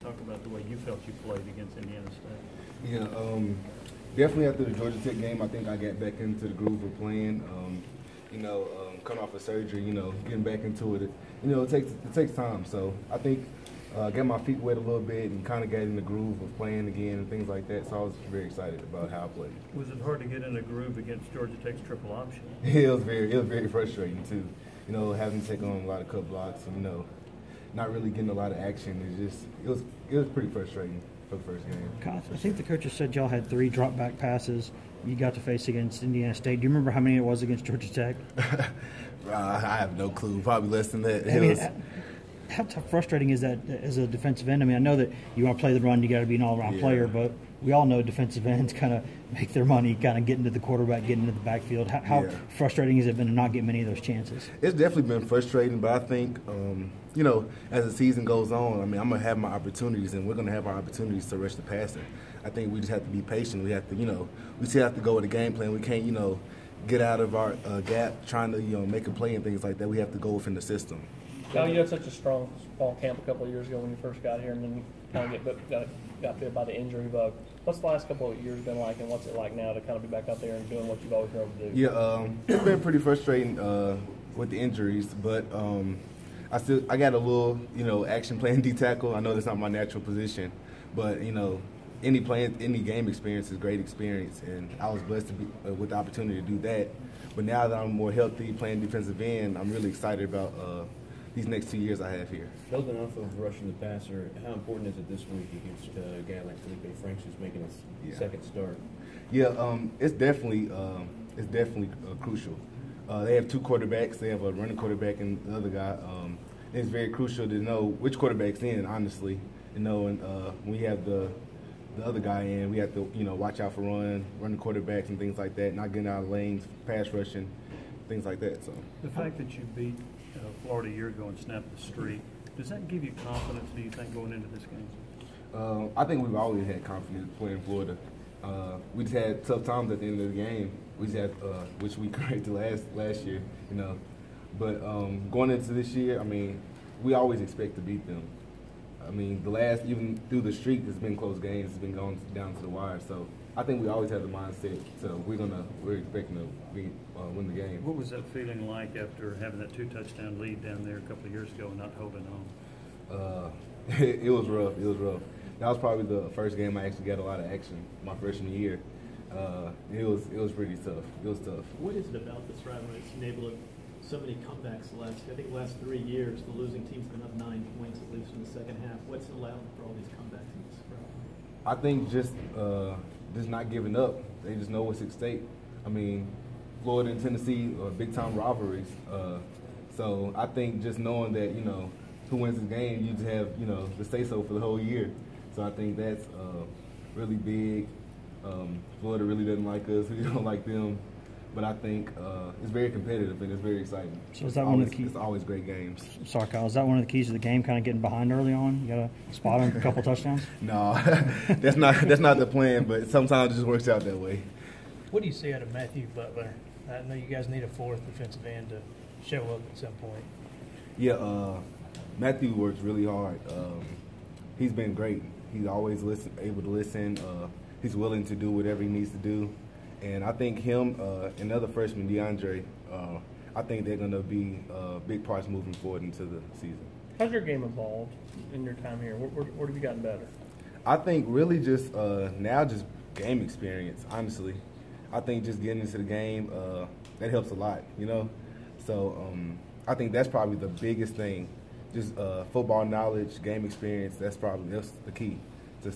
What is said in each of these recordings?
Talk about the way you felt you played against Indiana State. Yeah, definitely after the Georgia Tech game, I think I got back into the groove of playing. Coming off of surgery, getting back into it, it takes time. So I think got my feet wet a little bit and kind of got in the groove of playing again and things like that. So I was very excited about how I played. Was it hard to get in the groove against Georgia Tech's triple option? It was very frustrating too. Having to take on a lot of cut blocks and not really getting a lot of action. It was pretty frustrating for the first game. I think the coaches said y'all had 3 drop back passes you got to face against Indiana State. Do you remember how many it was against Georgia Tech? I have no clue. Probably less than that. How frustrating is that as a defensive end? I mean, I know that you want to play the run, you got to be an all-around player, but we all know defensive ends kind of make their money, kind of getting to the quarterback, getting into the backfield. How frustrating has it been to not get many of those chances? It's definitely been frustrating, but I think, as the season goes on, I'm going to have my opportunities, and we're going to have our opportunities to rush the passer. I think we just have to be patient. We have to, we still have to go with the game plan. We can't, get out of our gap trying to, make a play and things like that. We have to go within the system. Now, you had such a strong fall camp a couple of years ago when you first got here, and then you kind of got bit by the injury bug. What's the last couple of years been like, and what's it like now to kind of be back out there and doing what you've always been able to do? Yeah, it's been pretty frustrating with the injuries, but I got a little, action playing D tackle. I know that's not my natural position, but any game experience is great experience, and I was blessed to be with the opportunity to do that. But now that I'm more healthy playing defensive end, I'm really excited about these next 2 years I have here. Building off of rushing the passer, how important is it this week against a guy like Felipe Franks who's making his second start? Yeah, it's definitely crucial. They have 2 quarterbacks. They have a running quarterback and the other guy. It's very crucial to know which quarterback's in, honestly. And when we have the other guy in, we have to watch out for running quarterbacks and things like that, not getting out of lanes, pass rushing, things like that. So the fact that you beat Florida a year ago and snapped the streak, does that give you confidence, do you think, going into this game? I think we've always had confidence playing Florida. We just had tough times at the end of the game. We just had, which we corrected last year, But going into this year, I mean, we always expect to beat them. I mean, even through the streak, it's been close games. It's been going down to the wire. So I think we always have the mindset. So we're expecting to win the game. What was that feeling like after having that 2-touchdown lead down there a couple of years ago and not holding on? It was rough. It was rough. That was probably the first game I actually got a lot of action my freshman year. It was pretty tough. It was tough. What is it about this rivalry that's enabled so many comebacks the last 3 years? The losing team's been up 9 points at least in the second half. What's allowed for all these comebacks in this rivalry? I think just not giving up. They just know what's at stake. I mean, Florida and Tennessee are big-time rivalries. So I think just knowing that, who wins this game, you just have, the say-so for the whole year. So I think that's really big. Florida really doesn't like us. We don't like them. But I think it's very competitive and it's very exciting. So is that one of the keys? It's always great games. Sorry, Kyle. Is that one of the keys to the game? Kind of getting behind early on. You got to spot on a couple touchdowns. No, that's not the plan. But sometimes it just works out that way. What do you see out of Matthew Butler? I know you guys need a 4th defensive end to show up at some point. Yeah, Matthew works really hard. He's been great. He's always able to listen. He's willing to do whatever he needs to do. And I think him and the other freshman, DeAndre, I think they're going to be big parts moving forward into the season. How's your game evolved in your time here? Where have you gotten better? I think really just now just game experience, honestly. I think just getting into the game, that helps a lot, So I think that's probably the biggest thing. Just football knowledge, game experience, that's the key to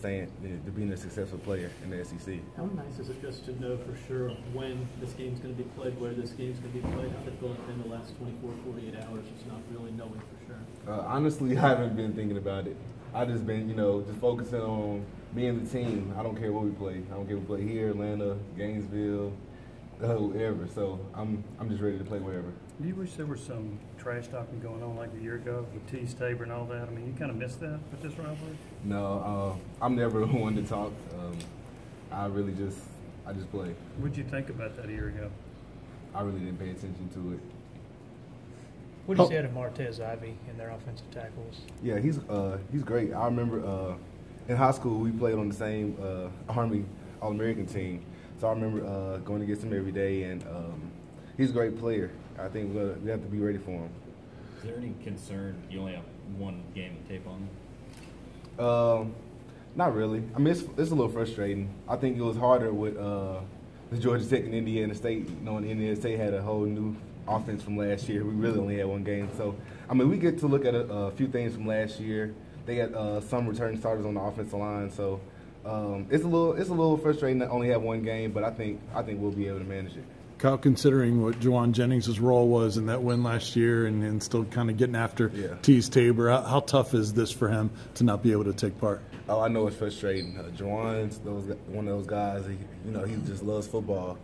being a successful player in the SEC. How nice is it just to know for sure when this game's going to be played, where this game's going to be played? How's it feeling in the last 24, 48 hours, just not really knowing for sure? Honestly, I haven't been thinking about it. I just been, just focusing on being the team. I don't care what we play. I don't care if we play here, Atlanta, Gainesville, wherever. So I'm just ready to play wherever. Do you wish there was some trash talking going on like a year ago with Tease Tabor and all that? I mean, you kind of missed that with this rivalry? No, I'm never one to talk. I just play. What did you think about that a year ago? I really didn't pay attention to it. What do you say of Martez Ivy and their offensive tackles? Yeah, he's great. I remember in high school we played on the same Army All-American team, so I remember going against him every day, and he's a great player. I think we have to be ready for him. Is there any concern you only have one game of tape on them? Not really. I mean, it's a little frustrating. I think it was harder with the Georgia Tech and Indiana State, knowing Indiana State had a whole new offense from last year. We really only had one game. So, I mean, we get to look at a few things from last year. They got some returning starters on the offensive line. So, it's a little frustrating to only have one game, but I think we'll be able to manage it. Kyle, considering what Juwan Jennings' role was in that win last year and still kind of getting after Tease Tabor, how tough is this for him to not be able to take part? Oh, I know it's frustrating. Juwan's one of those guys, he just loves football,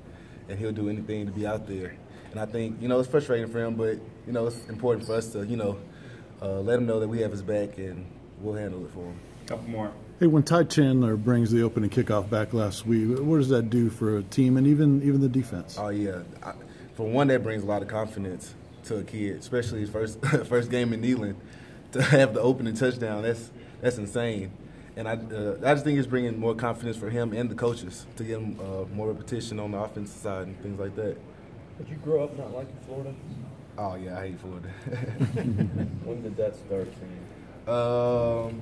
and he'll do anything to be out there. And I think, it's frustrating for him, but, it's important for us to, let him know that we have his back and we'll handle it for him. Couple more. Hey, when Ty Chandler brings the opening kickoff back last week, what does that do for a team and even the defense? Oh, yeah. For one, that brings a lot of confidence to a kid, especially his first game in Neyland. To have the opening touchdown, that's insane. And I just think it's bringing more confidence for him and the coaches to get him more repetition on the offensive side and things like that. Did you grow up not liking Florida? Oh, yeah, I hate Florida. When did that start for you?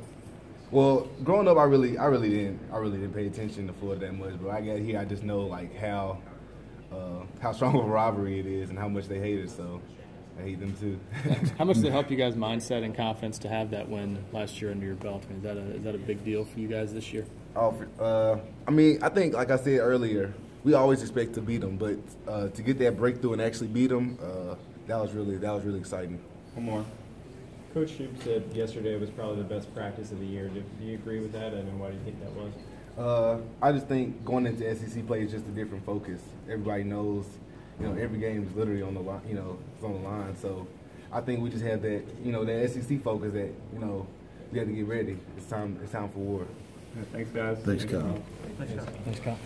Well, growing up, I really didn't pay attention to Florida that much. But I got here, I just know like how strong of a rivalry it is and how much they hate it. So I hate them too. How much did it help you guys' mindset and confidence to have that win last year under your belt? I mean, is that a big deal for you guys this year? I mean, I think like I said earlier, we always expect to beat them, but to get that breakthrough and actually beat them, that was really exciting. One more. Coach Shoup said yesterday was probably the best practice of the year. Do you agree with that, and why do you think that was? I just think going into SEC play is just a different focus. Everybody knows, every game is literally on the line, it's on the line. So I think we just have that, that SEC focus that, we have to get ready. It's time for war. Thanks, guys. Thanks, Kyle. Thanks, Kyle.